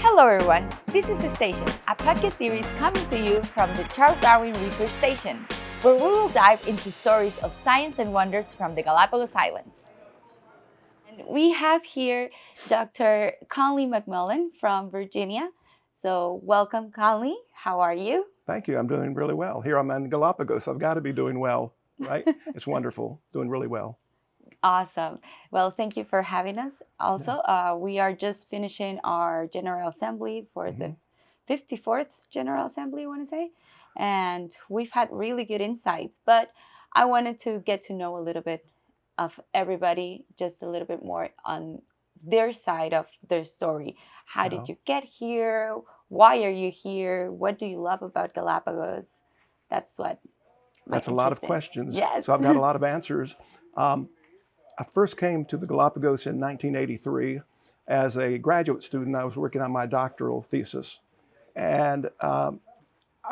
Hello everyone, this is The Station, a podcast series coming to you from the Charles Darwin Research Station, where we will dive into stories of science and wonders from the Galápagos Islands. And we have here Dr. Conley McMullen from Virginia. So welcome, Conley. How are you? Thank you. I'm doing really well. Here I'm in Galapagos. I've got to be doing well, right? It's wonderful. Doing really well. Awesome. Well, thank you for having us. Also, we are just finishing our General Assembly for the 54th General Assembly, I want to say. And we've had really good insights, but I wanted to get to know a little bit of everybody, just a little bit more on their side of their story. How did you get here? Why are you here? What do you love about Galapagos? That's what. That's a lot of questions. Yes. So I've got a lot of answers. I first came to the Galapagos in 1983 as a graduate student. I was working on my doctoral thesis. And I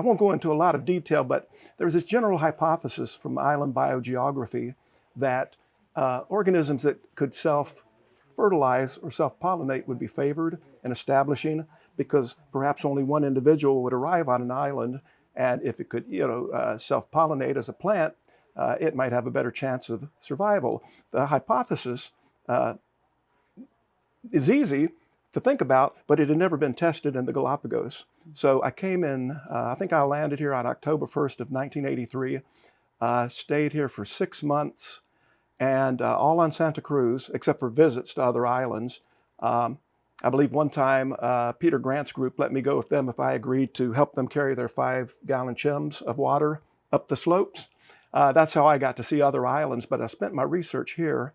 won't go into a lot of detail, but there was this general hypothesis from island biogeography that organisms that could self-fertilize or self-pollinate would be favored in establishing, because perhaps only one individual would arrive on an island, and if it could, self-pollinate as a plant, it might have a better chance of survival. The hypothesis is easy to think about, but it had never been tested in the Galapagos. So I came in, I think I landed here on October 1st of 1983, stayed here for 6 months, and all on Santa Cruz, except for visits to other islands. I believe one time Peter Grant's group let me go with them if I agreed to help them carry their 5-gallon chims of water up the slopes. That's how I got to see other islands, but I spent my research here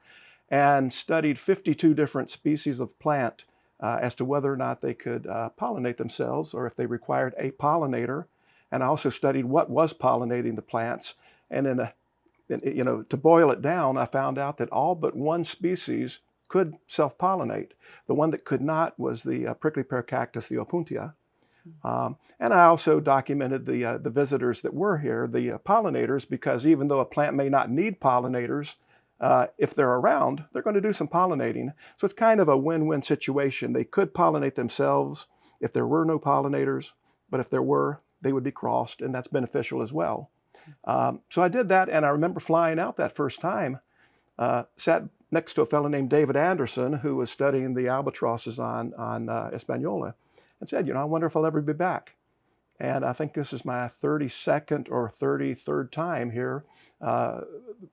and studied 52 different species of plant as to whether or not they could pollinate themselves or if they required a pollinator. And I also studied what was pollinating the plants. And to boil it down, I found out that all but one species could self-pollinate. The one that could not was the prickly pear cactus, the opuntia. And I also documented the visitors that were here, the pollinators, because even though a plant may not need pollinators, if they're around, they're going to do some pollinating. So it's kind of a win-win situation. They could pollinate themselves if there were no pollinators, but if there were, they would be crossed, and that's beneficial as well. So I did that, and I remember flying out that first time, sat next to a fellow named David Anderson, who was studying the albatrosses on Hispaniola, and said, I wonder if I'll ever be back. And I think this is my 32nd or 33rd time here,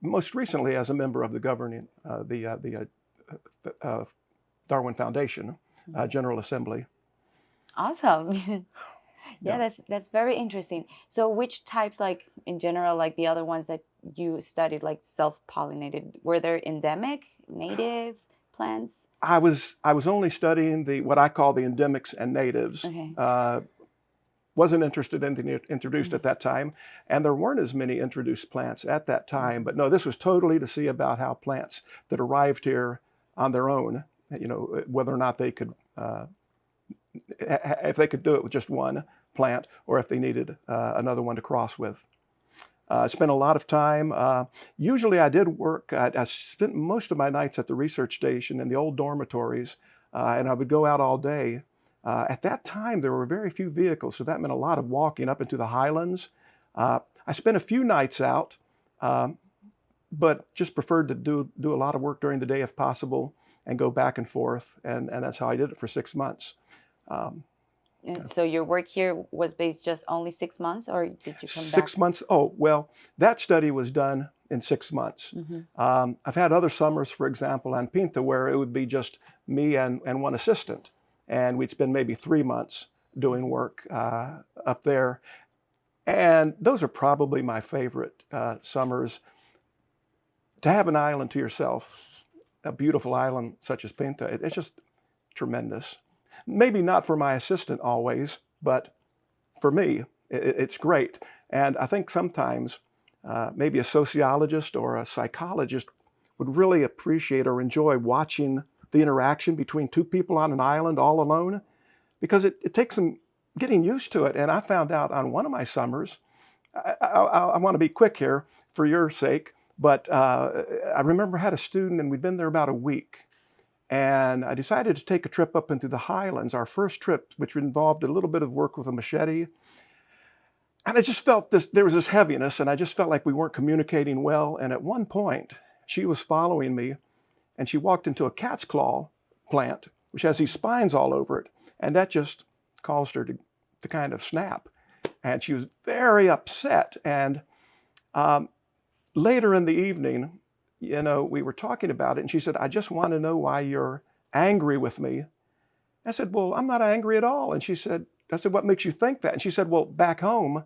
most recently as a member of the governing, Darwin Foundation General Assembly. Awesome. Yeah, that's very interesting. So which types, like in general, like the other ones that you studied, like self-pollinated, were there endemic, native plants? I was only studying what I call the endemics and natives. Okay. Wasn't interested in the introduced at that time, and there weren't as many introduced plants at that time. But no, this was totally to see about how plants that arrived here on their own, whether or not they could, if they could do it with just one plant, or if they needed another one to cross with. Spent a lot of time. Usually I did work, I spent most of my nights at the research station in the old dormitories, and I would go out all day. At that time, there were very few vehicles, so that meant a lot of walking up into the highlands. I spent a few nights out, but just preferred to do a lot of work during the day if possible, and go back and forth, and that's how I did it for 6 months. So your work here was based just only 6 months, or did you come back? 6 months. Oh, well, that study was done in 6 months. I've had other summers, for example, on Pinta, where it would be just me and one assistant. And we'd spend maybe 3 months doing work up there. And those are probably my favorite summers. To have an island to yourself, a beautiful island such as Pinta, it's just tremendous. Maybe not for my assistant always, but for me, it's great. And I think sometimes maybe a sociologist or a psychologist would really appreciate or enjoy watching the interaction between two people on an island all alone, because it takes some getting used to it. And I found out on one of my summers, I want to be quick here for your sake, but I remember I had a student, and we'd been there about a week, And I decided to take a trip up into the highlands, our first trip, which involved a little bit of work with a machete. And I just felt there was this heaviness, and I just felt like we weren't communicating well. And at one point, she was following me, and she walked into a cat's claw plant, which has these spines all over it. And that just caused her to kind of snap. And she was very upset. And later in the evening, we were talking about it, and she said, I just want to know why you're angry with me. I said, well, I'm not angry at all. And I said, what makes you think that? And she said, well, back home,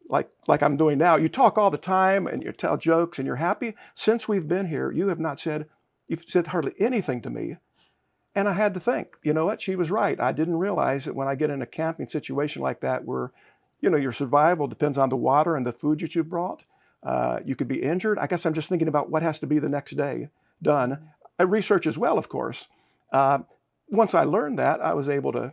like I'm doing now, you talk all the time and you tell jokes and you're happy. Since we've been here, you've said hardly anything to me. And I had to think, you know what? She was right. I didn't realize that when I get in a camping situation like that where, your survival depends on the water and the food that you brought, you could be injured. I guess I'm just thinking about what has to be the next day done. Research as well, of course. Once I learned that, I was able to,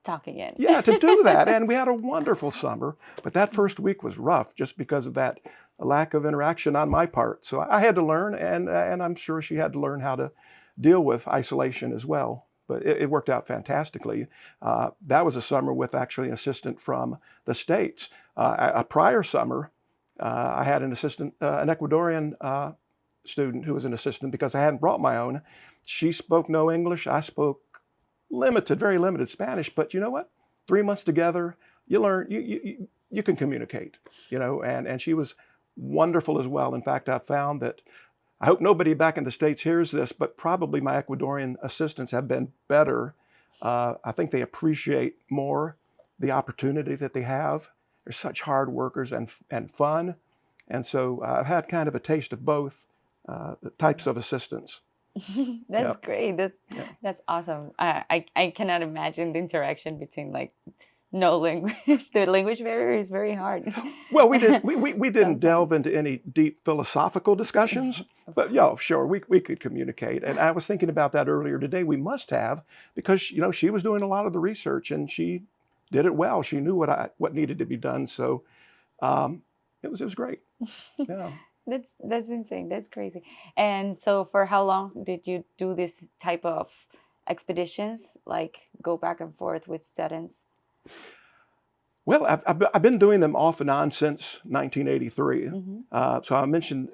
talk again. Yeah, to do that. And we had a wonderful summer. But that first week was rough just because of that lack of interaction on my part. So I had to learn, and I'm sure she had to learn how to deal with isolation as well. But it worked out fantastically. That was a summer with actually an assistant from the States. A prior summer, I had an assistant, an Ecuadorian student who was an assistant because I hadn't brought my own. She spoke no English. I spoke very limited Spanish. But you know what? 3 months together, you learn, you can communicate, and she was wonderful as well. In fact, I found that, I hope nobody back in the States hears this, but probably my Ecuadorian assistants have been better. I think they appreciate more the opportunity that they have. They're such hard workers and fun. And so I've had kind of a taste of both types of assistants. That's great. That's awesome. I cannot imagine the interaction between no language. The language barrier is very hard. Well, we didn't delve into any deep philosophical discussions, but sure, we could communicate. And I was thinking about that earlier today. We must have, because she was doing a lot of the research and she did it well. She knew what needed to be done. So it was great. Yeah. That's insane. That's crazy. And so for how long did you do this type of expeditions, like go back and forth with students? Well, I've been doing them off and on since 1983. So I mentioned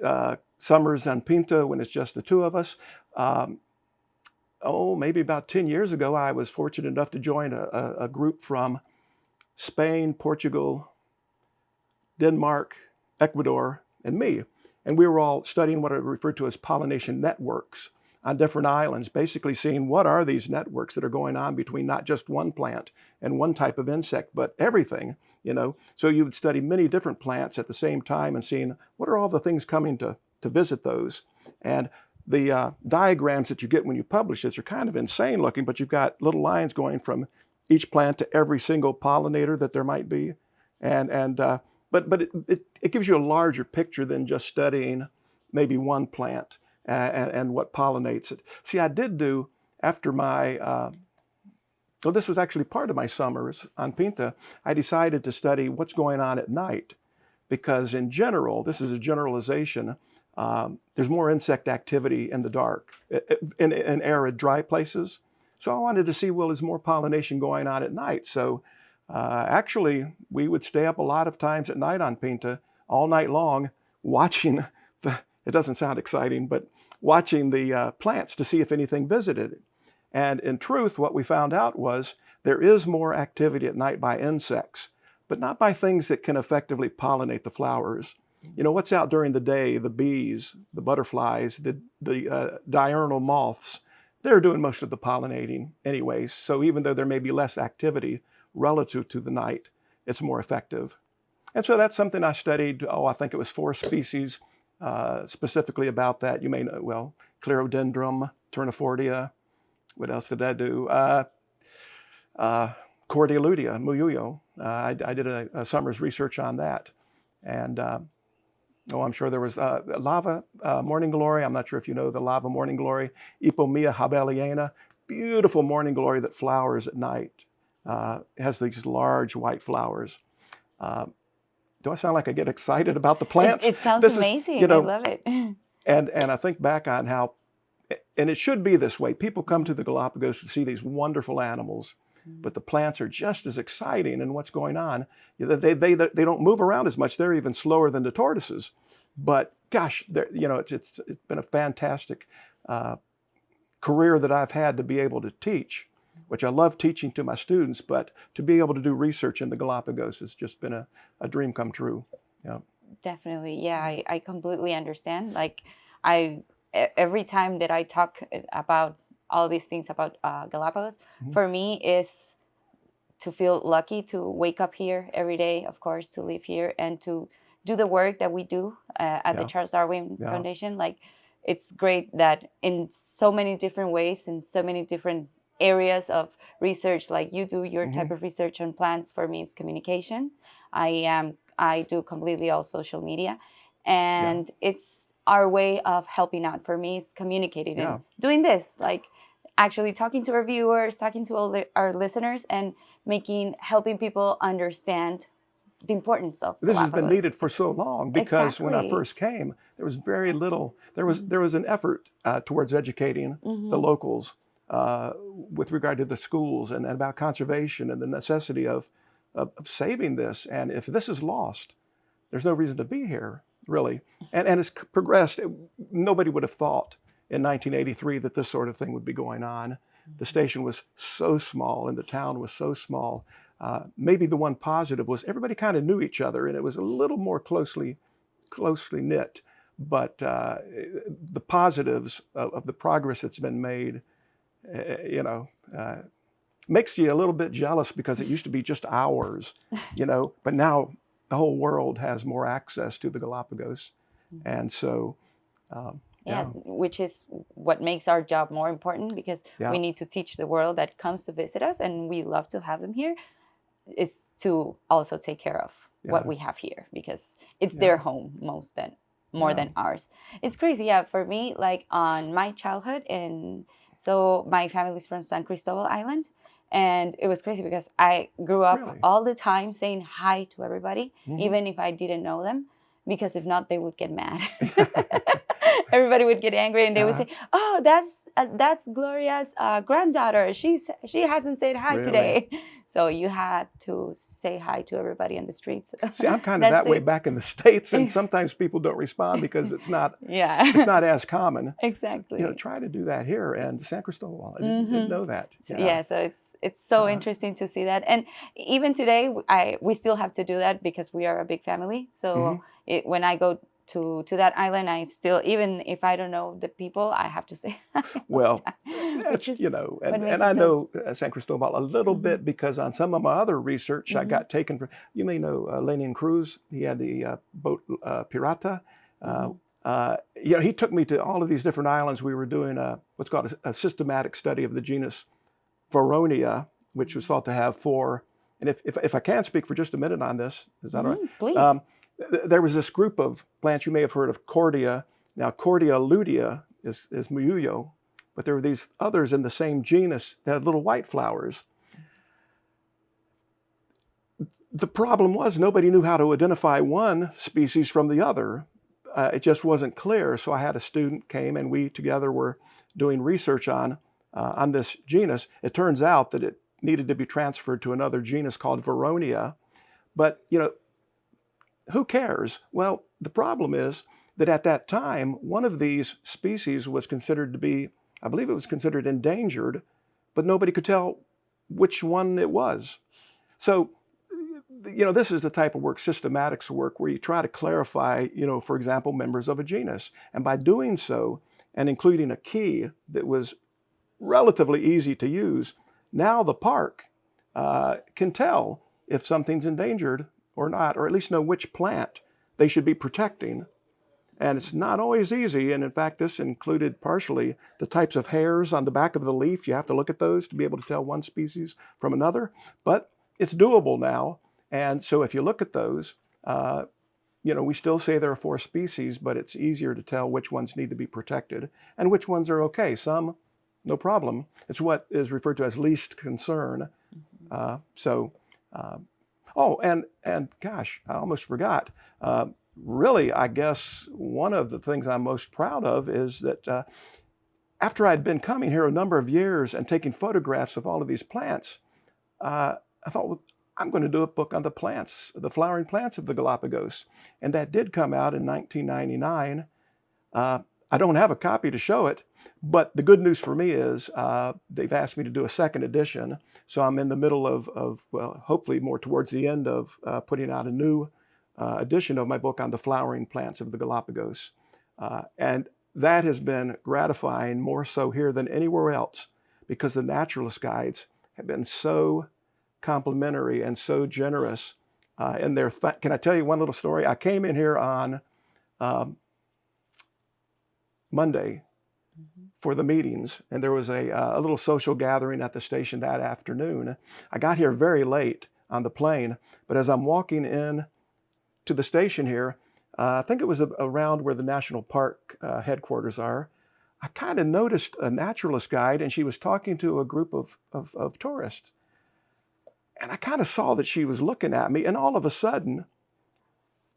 summers on Pinta when it's just the two of us. Maybe about 10 years ago, I was fortunate enough to join a group from Spain, Portugal, Denmark, Ecuador, and me. And we were all studying what are referred to as pollination networks on different islands, basically seeing what are these networks that are going on between not just one plant and one type of insect, but everything, So you would study many different plants at the same time and seeing what are all the things coming to visit those. And the diagrams that you get when you publish this are kind of insane looking, but you've got little lines going from each plant to every single pollinator that there might be. But it gives you a larger picture than just studying maybe one plant and what pollinates it. See, I did do, after this was actually part of my summers on Pinta, I decided to study what's going on at night, because in general, this is a generalization, there's more insect activity in the dark, in arid, dry places. So I wanted to see, is more pollination going on at night? So actually, we would stay up a lot of times at night on Pinta, all night long, watching it doesn't sound exciting, but watching the plants to see if anything visited it. And in truth, what we found out was there is more activity at night by insects, but not by things that can effectively pollinate the flowers. What's out during the day, the bees, the butterflies, the diurnal moths, they're doing most of the pollinating anyways. So even though there may be less activity relative to the night, it's more effective. And so that's something I studied. I think it was 4 species specifically about that. You may know, Clerodendrum, Ternifordia. What else did I do? Cordialutea, Muyuyo. I did a summer's research on that. And I'm sure there was lava morning glory. I'm not sure if you know the lava morning glory. Ipomea habeliana, beautiful morning glory that flowers at night. It has these large white flowers. Do I sound like I get excited about the plants? It sounds amazing. I love it. And I think back on how and it should be this way. People come to the Galapagos to see these wonderful animals, but the plants are just as exciting in what's going on. They don't move around as much. They're even slower than the tortoises. But gosh, it's been a fantastic career that I've had to be able to teach, which I love teaching to my students, but to be able to do research in the Galapagos has just been a dream come true. Yeah. Definitely. Yeah, I completely understand. Like every time that I talk about all these things about Galapagos, for me is to feel lucky to wake up here every day, of course, to live here and to do the work that we do at the Charles Darwin Foundation. Like, it's great that in so many different ways, in so many different areas of research, like you do your type of research on plants. For me, it's communication. I do completely all social media, and it's our way of helping out. For me, it's communicating and doing this, like actually talking to our viewers, talking to all our listeners, and helping people understand the importance of this Galapagos. has been needed for so long, because when I first came, there was very little. There was an effort towards educating the locals with regard to the schools and about conservation and the necessity of saving this. And if this is lost, there's no reason to be here, really. And it's progressed. Nobody would have thought in 1983 that this sort of thing would be going on. The station was so small and the town was so small. Maybe the one positive was everybody kind of knew each other, and it was a little more closely knit. But the positives of the progress that's been made, makes you a little bit jealous, because it used to be just ours, but now the whole world has more access to the Galapagos. And so, which is what makes our job more important, because we need to teach the world that comes to visit us, and we love to have them here, is to also take care of what we have here, because it's their home more than ours. It's crazy. For me, like on my childhood, so my family's from San Cristobal Island, and it was crazy because I grew up all the time saying hi to everybody, even if I didn't know them, because if not, they would get mad. Everybody would get angry, and they would say, "Oh, that's Gloria's granddaughter. She hasn't said hi today." So you had to say hi to everybody on the streets. See, I'm kind of that way back in the States, and sometimes people don't respond because it's not it's not as common. Exactly. So, try to do that here, and San Cristobal. I didn't know that. So it's so interesting to see that, and even today we still have to do that because we are a big family. So when I go to that island, I still, even if I don't know the people, I have to say hi. Well, that's, and I know San Cristobal a little bit, because on some of my other research, I got taken from, you may know Lenin Cruz. He had the boat Pirata. He took me to all of these different islands. We were doing what's called a systematic study of the genus Veronia, which was thought to have 4. And if I can speak for just a minute on this, is that all right? Please. There was this group of plants, you may have heard of Cordia. Now, Cordia lutea is Muyuyo, but there were these others in the same genus that had little white flowers. The problem was nobody knew how to identify one species from the other. It just wasn't clear. So I had a student came, and we together were doing research on this genus. It turns out that it needed to be transferred to another genus called Veronia. But, who cares? Well, the problem is that at that time, one of these species was considered to be, I believe it was considered endangered, but nobody could tell which one it was. So, this is the type of work, systematics work, where you try to clarify, for example, members of a genus. And by doing so, and including a key that was relatively easy to use, now the park can tell if something's endangered or not, or at least know which plant they should be protecting. And it's not always easy. And in fact, this included partially the types of hairs on the back of the leaf. You have to look at those to be able to tell one species from another. But it's doable now. And so if you look at those, we still say there are 4 species, but it's easier to tell which ones need to be protected and which ones are okay. Some, no problem. It's what is referred to as least concern. And gosh, I almost forgot. Really, I guess one of the things I'm most proud of is that after I'd been coming here a number of years and taking photographs of all of these plants, I thought, well, I'm going to do a book on the plants, the flowering plants of the Galapagos. And that did come out in 1999. I don't have a copy to show it, but the good news for me is they've asked me to do a second edition. So I'm in the middle of well, hopefully more towards the end of putting out a new edition of my book on the flowering plants of the Galapagos. And that has been gratifying, more so here than anywhere else, because the naturalist guides have been so complimentary and so generous in their. Can I tell you one little story? I came in here on Monday for the meetings, and there was a little social gathering at the station that afternoon. I got here very late on the plane, but as I'm walking in to the station here, I think it was around where the national park headquarters are, I kind of noticed a naturalist guide, and she was talking to a group of tourists. And I kind of saw that she was looking at me, and all of a sudden,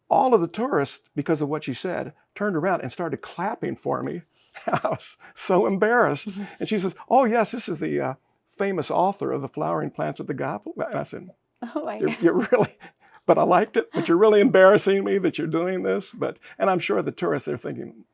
all of the tourists, because of what she said, turned around and started clapping for me. I was so embarrassed. And she says, "Oh, yes, this is the famous author of the flowering plants of the Galapagos." And I said, Oh my God. you're really, but I liked it, but you're really embarrassing me that you're doing this. And I'm sure the tourists are thinking,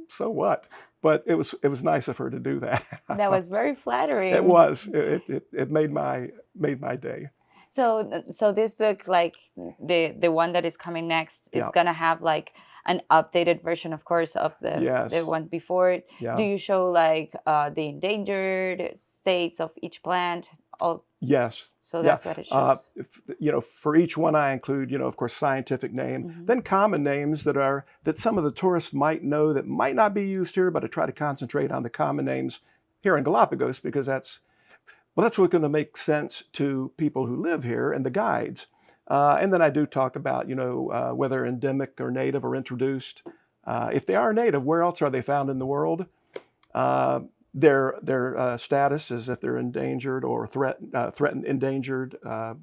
so what? But it was nice of her to do that. That was very flattering. It was. It made my day. So this book, like the one that is coming next, is Yeah. gonna have like an updated version, of course, of Yes. the one before it. Yeah. Do you show like the endangered states of each plant? All Yes. so that's what it shows. For each one I include, of course, scientific name, then common names that some of the tourists might know that might not be used here, but I try to concentrate on the common names here in Galapagos because that's what's going to make sense to people who live here and the guides. And then I do talk about, whether endemic or native or introduced. If they are native, where else are they found in the world? Their status is if they're endangered or threatened, endangered. The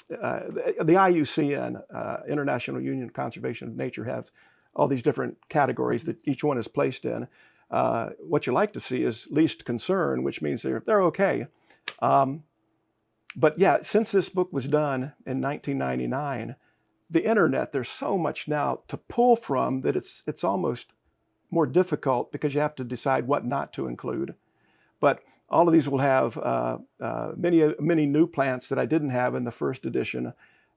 IUCN, International Union of Conservation of Nature, have all these different categories that each one is placed in. What you like to see is least concern, which means they're okay. But yeah, since this book was done in 1999, the internet, there's so much now to pull from that it's almost more difficult because you have to decide what not to include. But all of these will have many new plants that I didn't have in the first edition.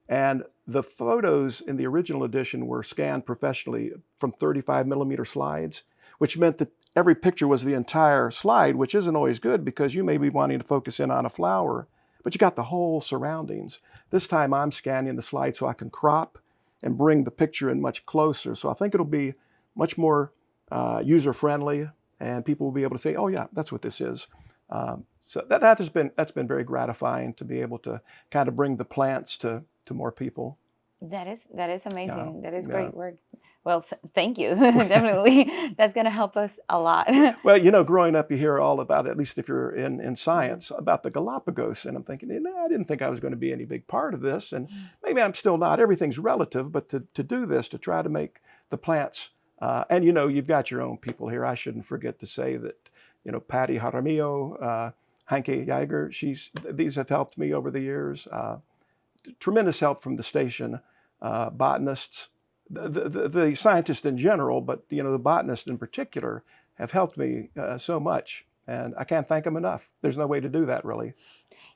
And the photos in the original edition were scanned professionally from 35 millimeter slides, which meant that every picture was the entire slide, which isn't always good because you may be wanting to focus in on a flower, but you got the whole surroundings. This time I'm scanning the slide so I can crop and bring the picture in much closer. So I think it'll be much more user-friendly, and people will be able to say, "Oh yeah, that's what this is." So that's been very gratifying to be able to kind of bring the plants to more people. That is amazing. Yeah, That is yeah. great work. Well, thank you. Definitely, that's gonna help us a lot. Well, growing up, you hear all about, at least if you're in science, about the Galapagos. And I'm thinking, I didn't think I was going to be any big part of this. And maybe I'm still not. Everything's relative. But to do this, to try to make the plants, and you've got your own people here. I shouldn't forget to say that, Patty Jaramillo, Heinke Jaeger, these have helped me over the years. Tremendous help from the station, botanists, the scientists in general, but the botanists in particular have helped me so much, and I can't thank them enough. There's no way to do that, really.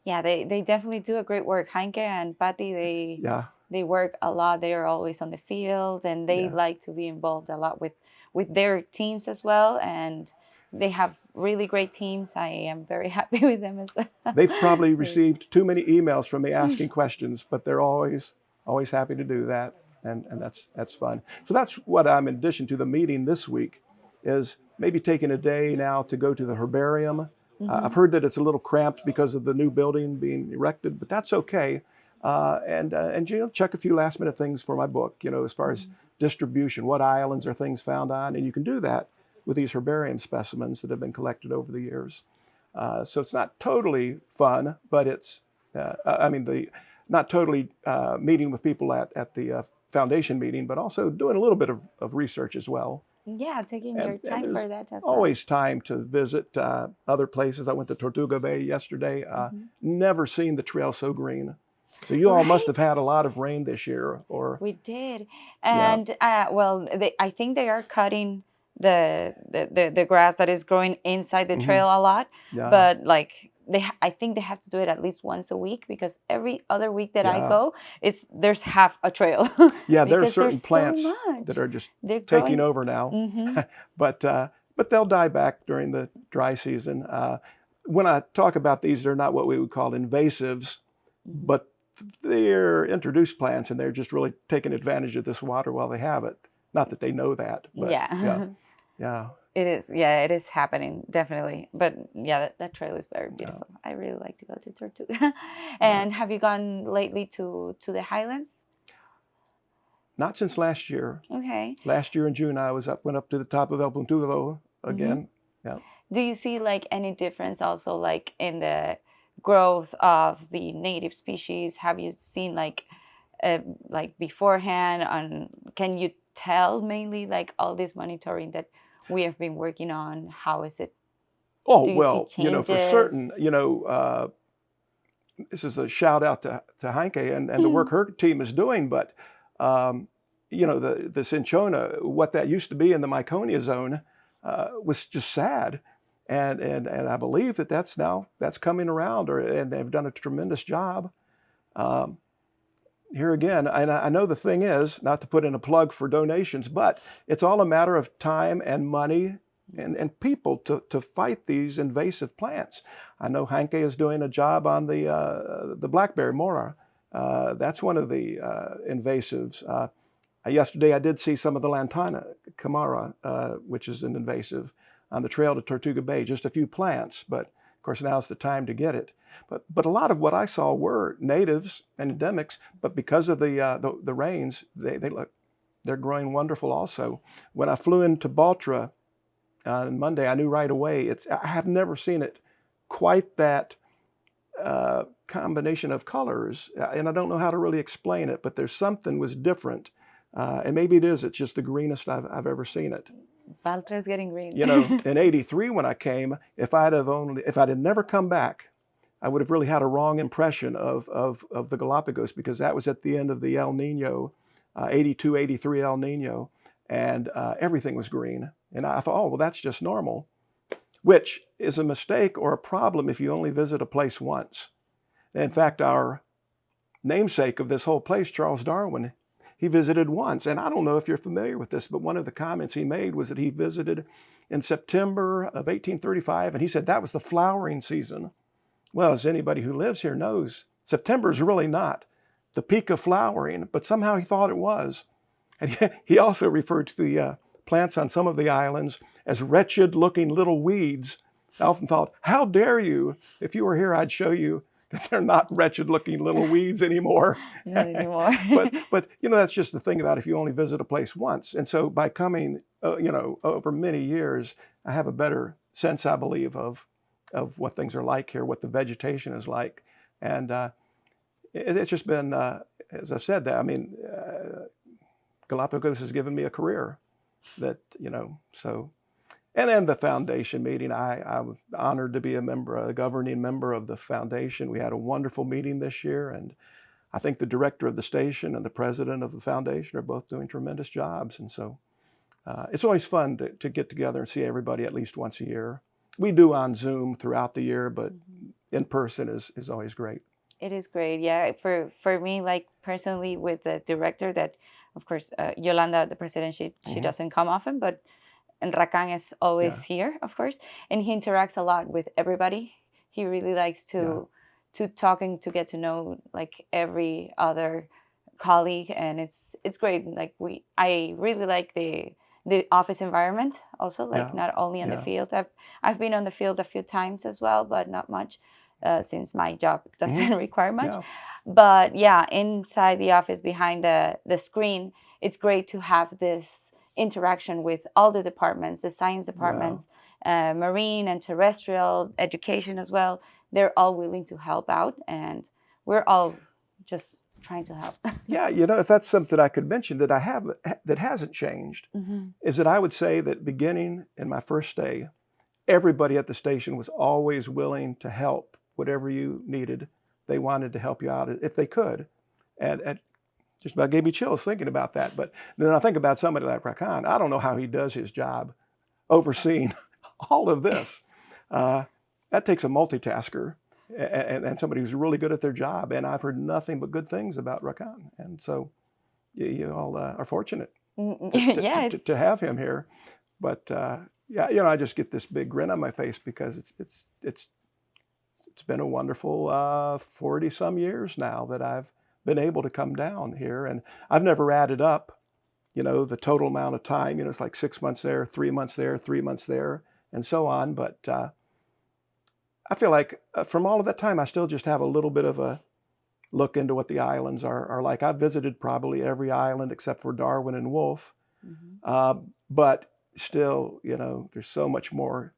Yeah, they definitely do a great work. Heinke and Patty, they work a lot. They are always on the field, and they like to be involved a lot with their teams as well. And they have really great teams. I am very happy with them as well. They've probably received too many emails from me asking questions, but they're always happy to do that, and that's fun. So that's what I'm, in addition to the meeting this week, is maybe taking a day now to go to the herbarium. I've heard that it's a little cramped because of the new building being erected, but that's okay. And check a few last minute things for my book, as far as distribution, what islands are things found on, and you can do that with these herbarium specimens that have been collected over the years. So it's not totally fun, but it's, not totally meeting with people at the foundation meeting, but also doing a little bit of research as well. Yeah, taking your And time there's for that as well. always time to visit other places. I went to Tortuga Bay yesterday. Never seen the trail so green. So you all must Right? have had a lot of rain this year, or We did. yeah, And well, I think they are cutting the grass that is growing inside the hmm trail a lot, yeah, but like I think they have to do it at least once a week, because every other week that I yeah, go, there's half a trail yeah. There are because certain there's so plants that much. are just They're taking growing. over now, Mm-hmm. but uh, but they'll die back during the dry season. When I talk about these, they're not what we would call invasives, Mm-hmm. but they're introduced plants, and they're just really taking advantage of this water while they have it. Not that they know that, but yeah, Yeah. yeah, It is. Yeah, it is happening, definitely. But yeah, that trail is very yeah, beautiful. I really like to go to Tortuga. yeah. And have you gone lately to the highlands? Not since last year. Okay. Last year in June, went up to the top of El Puntudo Hmm. again. Yeah. Do you see like any difference also like in the growth of the native species? Have you seen like beforehand on, can you tell mainly like all this monitoring that we have been working on? How is it? Oh Do you see well, for certain, changes? this is a shout out to Heinke and the work her team is doing. But um, the cinchona, what that used to be in the Myconia zone, was just sad, and I believe that's coming around, and they've done a tremendous job. Um, Here again, and I know the thing is, not to put in a plug for donations, but it's all a matter of time and money and people to fight these invasive plants. I know Hanke is doing a job on the blackberry mora. That's one of the invasives. Yesterday, I did see some of the lantana camara, which is an invasive, on the trail to Tortuga Bay. Just a few plants, but of course now's the time to get it. But a lot of what I saw were natives and endemics. But because of the rains, they're growing wonderful. Also, when I flew into Baltra on Monday, I knew right away. I have never seen it quite that combination of colors, and I don't know how to really explain it. But there's something was different. And maybe it is. It's just the greenest I've ever seen it. Baltra is getting green. In '83 when I came, if I'd had never come back, I would have really had a wrong impression of the Galapagos, because that was at the end of the El Nino, 82, 83 El Nino, and everything was green. And I thought, oh, well, that's just normal, which is a mistake or a problem if you only visit a place once. In fact, our namesake of this whole place, Charles Darwin, he visited once. And I don't know if you're familiar with this, but one of the comments he made was that he visited in September of 1835, and he said that was the flowering season. Well, as anybody who lives here knows, September is really not the peak of flowering, but somehow he thought it was. And he also referred to the plants on some of the islands as wretched-looking little weeds. I often thought, how dare you? If you were here, I'd show you that they're not wretched-looking little weeds anymore. Not anymore. but that's just the thing about if you only visit a place once. And so by coming, over many years, I have a better sense, I believe, of what things are like here, what the vegetation is like. And it's just been, as I said, that Galapagos has given me a career that, so. And then the foundation meeting, I was honored to be a governing member of the foundation. We had a wonderful meeting this year, and I think the director of the station and the president of the foundation are both doing tremendous jobs. And so it's always fun to get together and see everybody at least once a year. We do on Zoom throughout the year, but in person is always great. It is great. Yeah. For me, like personally with the director, that of course, Yolanda, the president, she doesn't come often, but and Rakan is always here, of course, and he interacts a lot with everybody. He really likes to talk and to get to know like every other colleague, and it's great. Like I really like the office environment also, like not only on the field. I've been on the field a few times as well, but not much, since my job doesn't require much. But yeah, inside the office behind the screen, it's great to have this interaction with all the departments, the science departments, marine and terrestrial, education as well. They're all willing to help out, and we're all just trying to help. Yeah, if that's something I could mention that I have that hasn't changed, is that I would say that beginning in my first day, everybody at the station was always willing to help whatever you needed. They wanted to help you out if they could. And just about gave me chills thinking about that. But then I think about somebody like Rakan. I don't know how he does his job overseeing all of this. That takes a multitasker and somebody who's really good at their job. And I've heard nothing but good things about Rakan. And so you all are fortunate to have him here. But yeah, I just get this big grin on my face because it's been a wonderful 40 some years now that I've been able to come down here, and I've never added up, the total amount of time. It's like 6 months there, 3 months there, 3 months there, and so on. But I feel like from all of that time, I still just have a little bit of a look into what the islands are like. I've visited probably every island except for Darwin and Wolf, but still, there's so much more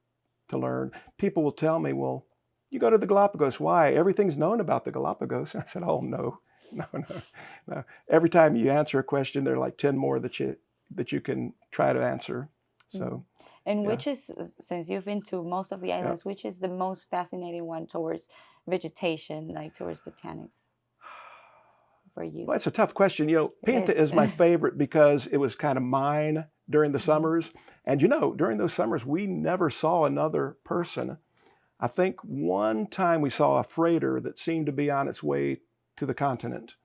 to learn. People will tell me, well, you go to the Galapagos, why? Everything's known about the Galapagos. I said, oh, no. Every time you answer a question, there are like 10 more that you can try to answer. So, and which is, since you've been to most of the islands, which is the most fascinating one towards vegetation, like towards botanics for you? Well, it's a tough question. Pinta is my favorite because it was kind of mine during the summers. And during those summers, we never saw another person. I think one time we saw a freighter that seemed to be on its way to the continent.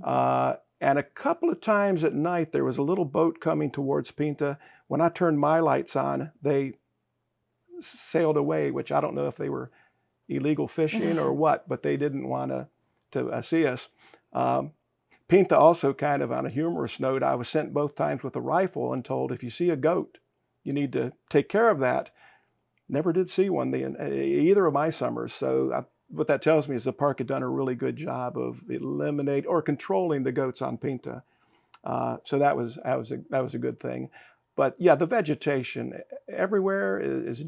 And a couple of times at night, there was a little boat coming towards Pinta. When I turned my lights on, they sailed away, which I don't know if they were illegal fishing or what, but they didn't want to see us. Pinta also, kind of on a humorous note, I was sent both times with a rifle and told, if you see a goat, you need to take care of that. Never did see one either of my summers. So what that tells me is the park had done a really good job of eliminating or controlling the goats on Pinta. So that was a good thing. But yeah, the vegetation everywhere is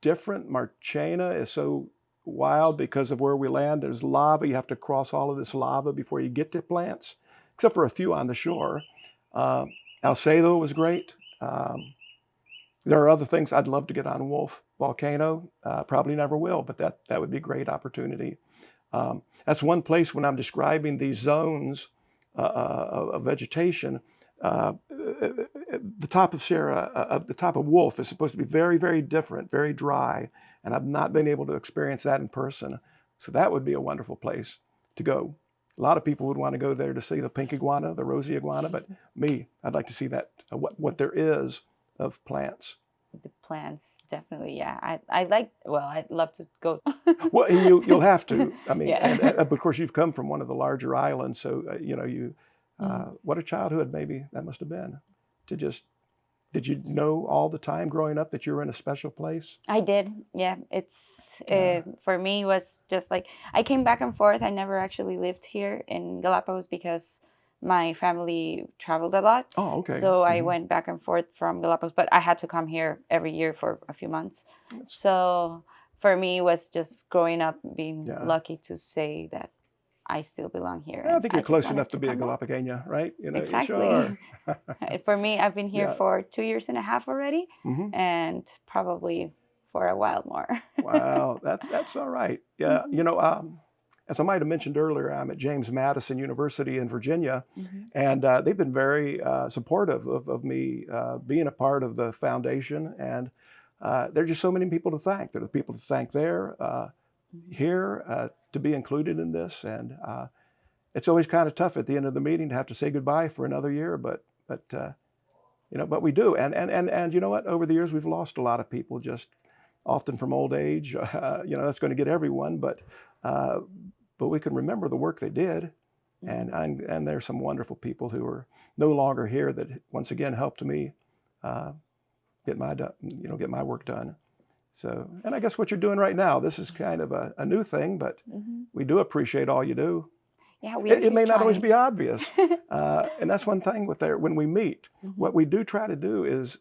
different. Marchena is so wild because of where we land. There's lava. You have to cross all of this lava before you get to plants, except for a few on the shore. Alcedo was great. There are other things. I'd love to get on Wolf Volcano. Probably never will, but that would be a great opportunity. That's one place when I'm describing these zones of vegetation. The top of Wolf is supposed to be very, very different, very dry, and I've not been able to experience that in person. So that would be a wonderful place to go. A lot of people would want to go there to see the pink iguana, the rosy iguana, but I'd like to see that what there is of plants. The plants, definitely, yeah. I'd love to go. Well, you'll have to. I mean, and of course, you've come from one of the larger islands, so what a childhood maybe that must have been. Did you know all the time growing up that you were in a special place? I did, yeah. For me, it was just like, I came back and forth. I never actually lived here in Galapagos because my family traveled a lot. Oh, okay. So I went back and forth from Galapagos, but I had to come here every year for a few months. So for me, it was just growing up, being lucky to say that I still belong here. I think you're close enough to be a Galapagana, right? Exactly. Sure. For me, I've been here for 2 years and a half already, and probably for a while more. Wow, that's all right. Yeah, as I might have mentioned earlier, I'm at James Madison University in Virginia, and they've been very supportive of me being a part of the foundation. And there are just so many people to thank. There are people to thank there, here, to be included in this. And it's always kind of tough at the end of the meeting to have to say goodbye for another year, but we do. And you know what? Over the years, we've lost a lot of people, just often from old age. That's going to get everyone, but we can remember the work they did, and there's some wonderful people who are no longer here that once again helped me get my work done. So, and I guess what you're doing right now, this is kind of a new thing, but we do appreciate all you do. Yeah, it may not always be obvious, and that's one thing when we meet. What we do try to do is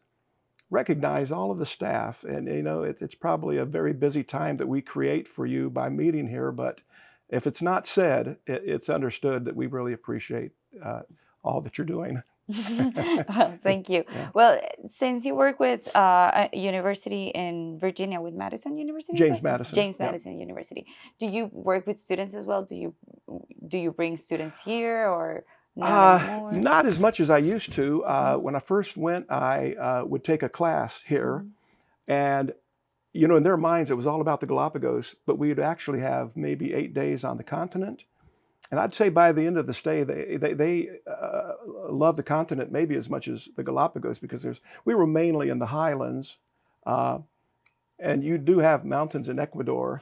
recognize all of the staff, and it's probably a very busy time that we create for you by meeting here, but if it's not said, it's understood that we really appreciate all that you're doing. Well, thank you. Yeah. Well, since you work with a university in Virginia, with Madison University, James Madison. James Yep. Madison University, do you work with students as well? Do you bring students here or not anymore? Not as much as I used to. When I first went, I would take a class here, and in their minds, it was all about the Galapagos, but we'd actually have maybe 8 days on the continent. And I'd say by the end of the stay, they love the continent maybe as much as the Galapagos, because we were mainly in the highlands, and you do have mountains in Ecuador.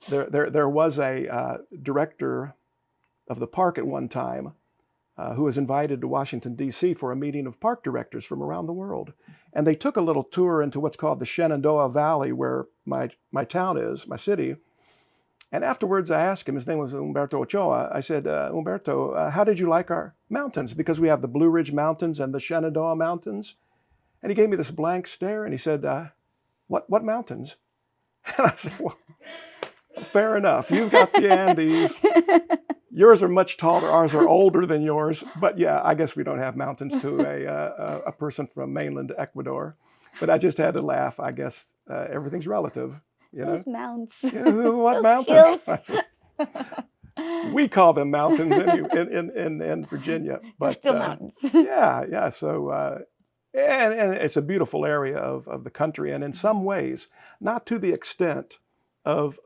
There was a director of the park at one time who was invited to Washington, D.C. for a meeting of park directors from around the world. And they took a little tour into what's called the Shenandoah Valley, where my town is, my city. And afterwards, I asked him, his name was Humberto Ochoa, I said, Humberto, how did you like our mountains? Because we have the Blue Ridge Mountains and the Shenandoah Mountains. And he gave me this blank stare, and he said, what mountains? And I said, well, fair enough. You've got the Andes. Yours are much taller. Ours are older than yours. But yeah, I guess we don't have mountains to a person from mainland Ecuador. But I just had to laugh. I guess everything's relative. Those mounts. Yeah, what Those mountains? We call them mountains in Virginia. But they're still mountains. Yeah. So, and it's a beautiful area of the country. And in some ways, not to the extent of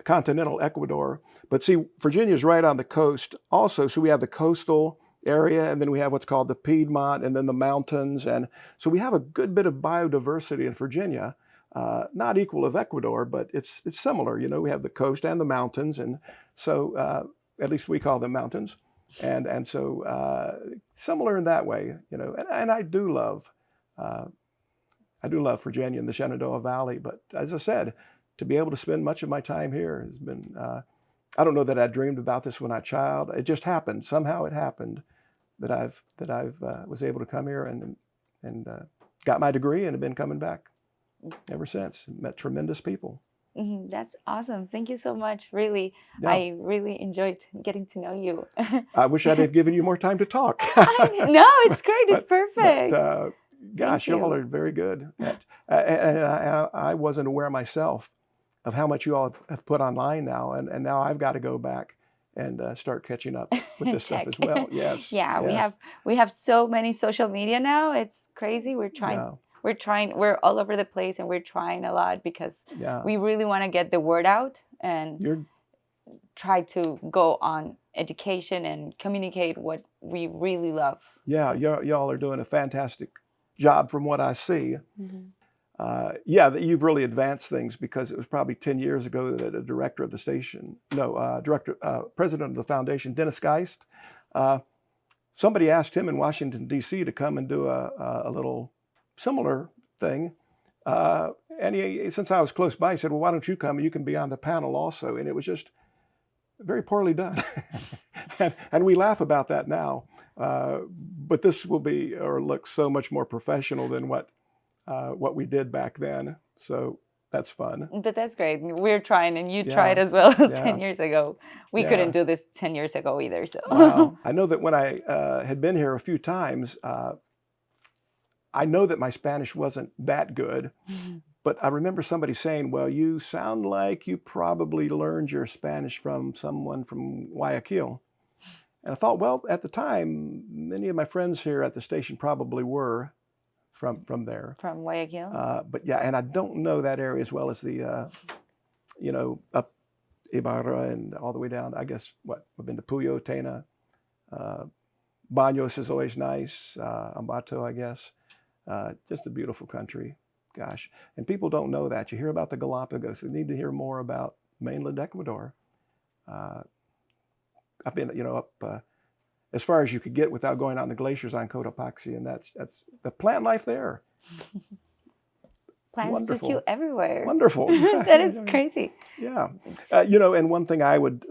continental Ecuador. But see, Virginia's right on the coast also. So we have the coastal area, and then we have what's called the Piedmont, and then the mountains. And so we have a good bit of biodiversity in Virginia. Not equal of Ecuador, but it's similar. We have the coast and the mountains, and so at least we call them mountains, and so similar in that way. And I do love Virginia and the Shenandoah Valley. But as I said, to be able to spend much of my time here has been. I don't know that I dreamed about this when I was a child. It just happened. Somehow it happened that I've was able to come here and got my degree and have been coming back ever since. Met tremendous people. That's awesome. Thank you so much. Really, Yeah. I really enjoyed getting to know you. I wish I'd have given you more time to talk. No, it's great. It's perfect. But, gosh, Thank you. all are very good. And I wasn't aware myself of how much you all have put online now. And now I've got to go back and start catching up with this stuff as well. Yes. Yeah, yes. we have so many social media now. It's crazy. We're all over the place, and we're trying a lot because we really want to get the word out and try to go on education and communicate what we really love. Yeah, y'all are doing a fantastic job from what I see. That you've really advanced things, because it was probably 10 years ago that a director of the station, president of the foundation, Dennis Geist, somebody asked him in Washington, D.C. to come and do a little similar thing. And he, since I was close by, he said, well, why don't you come and you can be on the panel also? And it was just very poorly done. and we laugh about that now. But this will be, or looks so much more professional than what we did back then. So that's fun. But that's great. We're trying, and you tried as well 10 years ago. We Yeah. couldn't do this 10 years ago either. So Wow. I know that when I had been here a few times, I know that my Spanish wasn't that good, but I remember somebody saying, well, you sound like you probably learned your Spanish from someone from Guayaquil. And I thought, well, at the time, many of my friends here at the station probably were from there. From Guayaquil? But yeah, and I don't know that area as well as the, up Ibarra and all the way down, I guess, I've been to Puyo, Tena, Baños is always nice, Ambato, I guess. Just a beautiful country, gosh. And people don't know that. You hear about the Galapagos. They need to hear more about mainland Ecuador. I've been, up as far as you could get without going on the glaciers on Cotopaxi, and that's the plant life there. Plants Wonderful. took you everywhere. Wonderful. That is crazy. Yeah. And one thing I would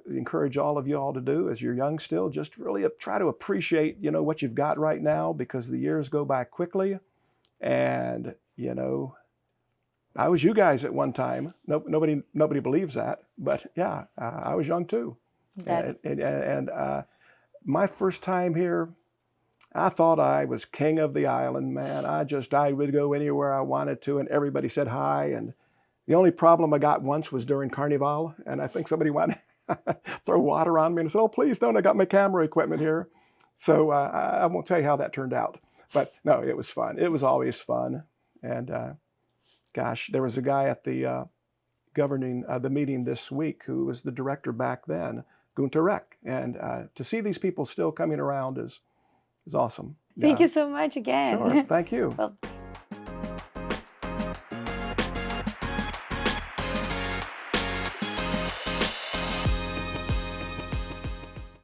encourage all of you all to do, as you're young still, just really try to appreciate, what you've got right now, because the years go by quickly. And, I was you guys at one time. Nobody believes that, but yeah, I was young too. That And my first time here, I thought I was king of the island, man. I would go anywhere I wanted to, and everybody said hi. And the only problem I got once was during Carnival, and I think somebody wanted to throw water on me, and I said, "Oh, please don't! I got my camera equipment here." So I won't tell you how that turned out, but no, it was fun. It was always fun, and gosh, there was a guy at the governing the meeting this week who was the director back then, Gunter Reck, and to see these people still coming around is awesome. Thank you so much again. Sure, thank you. Well,